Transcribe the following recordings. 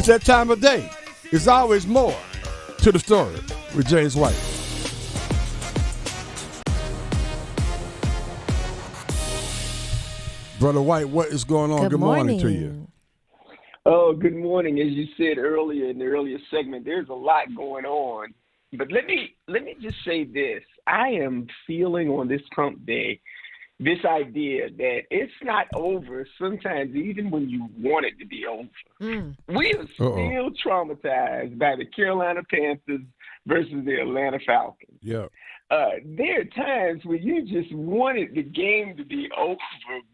that time of day. It's always more to the story with James White. Brother White, what is going on? Good morning to you. Oh, good morning. As you said earlier in the earlier segment, there's a lot going on. But let me just say this. I am feeling on this Trump day this idea that it's not over sometimes even when you want it to be over. We are still traumatized by the Carolina Panthers versus the Atlanta Falcons. Yeah. There are times when you just wanted the game to be over,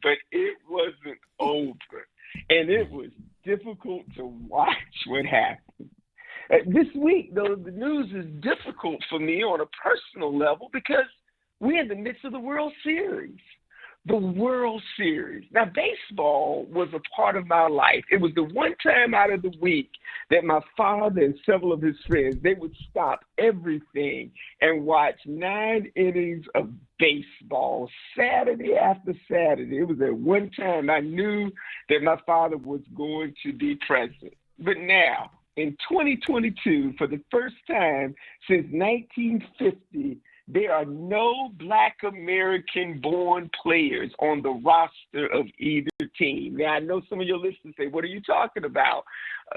but it wasn't over. And it was difficult to watch what happened. This week, though, the news is difficult for me on a personal level because we're in the midst of the World Series. The World Series. Now, baseball was a part of my life. It was the one time out of the week that my father and several of his friends, they would stop everything and watch 9 innings of baseball Saturday after Saturday. It was at one time I knew that my father was going to be present. But now, in 2022, for the first time since 1950, there are no Black American-born players on the roster of either team. Now, I know some of your listeners say, what are you talking about?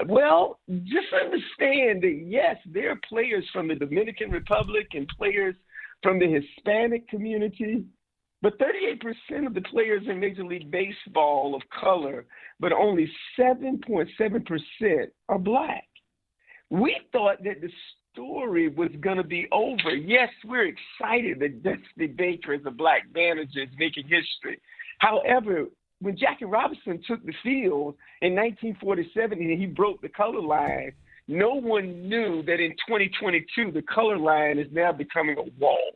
Well, just understand that, yes, there are players from the Dominican Republic and players from the Hispanic community, but 38% of the players in Major League Baseball of color, but only 7.7% are Black. We thought that the story was going to be over. Yes, we're excited that Dusty Baker as a Black manager is making history. However, when Jackie Robinson took the field in 1947 and he broke the color line, no one knew that in 2022 the color line is now becoming a wall.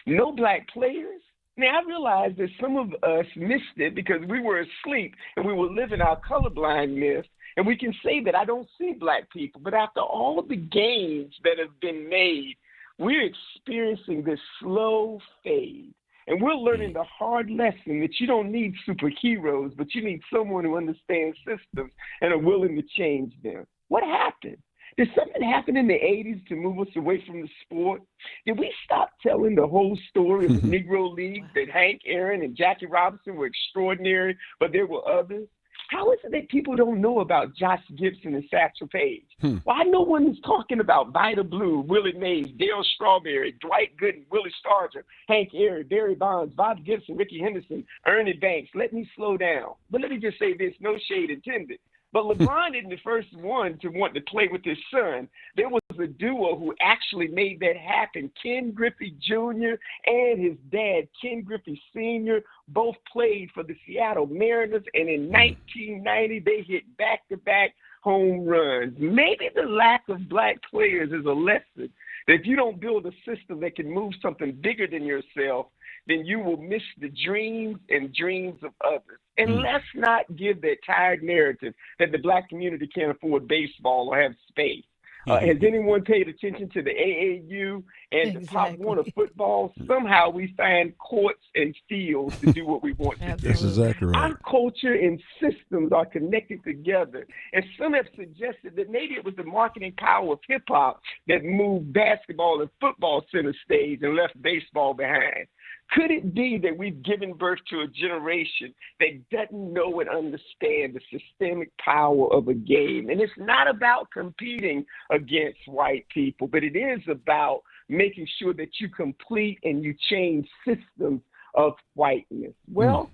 No Black players. Now, I realize that some of us missed it because we were asleep and we were living our colorblind myth. And we can say that I don't see Black people. But after all of the gains that have been made, we're experiencing this slow fade. And we're learning the hard lesson that you don't need superheroes, but you need someone who understands systems and are willing to change them. What happened? Did something happen in the 80s to move us away from the sport? Did we stop telling the whole story of the Negro League, that Hank Aaron and Jackie Robinson were extraordinary, but there were others? How is it that people don't know about Josh Gibson and Satchel Paige? Why no one is talking about Vida Blue, Willie Mays, Dale Strawberry, Dwight Gooden, Willie Stargell, Hank Aaron, Barry Bonds, Bob Gibson, Ricky Henderson, Ernie Banks? Let me slow down. But let me just say this, no shade intended. But LeBron isn't the first one to want to play with his son. There was a duo who actually made that happen. Ken Griffey Jr. and his dad, Ken Griffey Sr., both played for the Seattle Mariners, and in 1990 they hit back-to-back home runs. Maybe the lack of Black players is a lesson that if you don't build a system that can move something bigger than yourself, then you will miss the dreams and dreams of others. And let's not give that tired narrative that the Black community can't afford baseball or have space. Has anyone paid attention to the AAU and the Pop Warner football? Somehow we find courts and fields to do what we want to do. That's exactly right. Our culture and systems are connected together. And some have suggested that maybe it was the marketing power of hip-hop that moved basketball and football center stage and left baseball behind. Could it be that we've given birth to a generation that doesn't know and understand the systemic power of a game? And it's not about competing against white people, but it is about making sure that you complete and you change systems of whiteness. Well,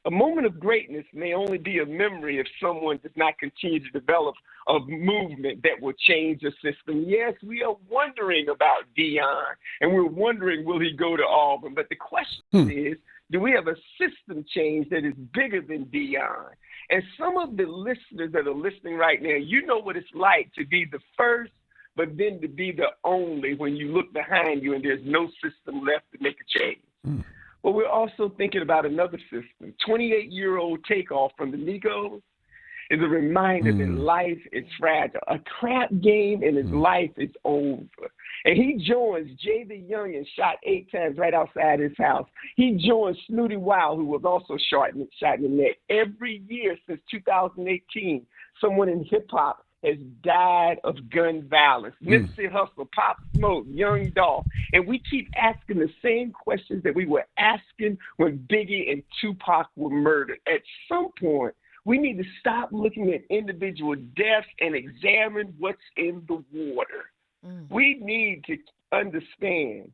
a moment of greatness may only be a memory if someone does not continue to develop a movement that will change the system. Yes, we are wondering about Deion, and we're wondering, will he go to Auburn? But the question is, do we have a system change that is bigger than Deion? And some of the listeners that are listening right now, you know what it's like to be the first, but then to be the only when you look behind you and there's no system left to make a change. But we're also thinking about another system. 28-year-old Takeoff from the Migos is a reminder that life is fragile. A crap game and his life is over. And he joins Jay the Young and shot 8 times right outside his house. He joins Snooty Wild, who was also shot in the neck. Every year since 2018, someone in hip-hop has died of gun violence. Nipsey Hussle, Pop Smoke, Young Dolph. And we keep asking the same questions that we were asking when Biggie and Tupac were murdered. At some point, we need to stop looking at individual deaths and examine what's in the water. We need to understand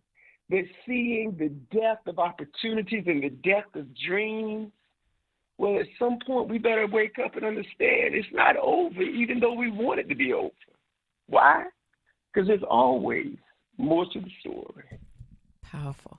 that seeing the death of opportunities and the death of dreams, well, at some point we better wake up and understand it's not over, even though we want it to be over. Why? Because there's always more to the story. Powerful.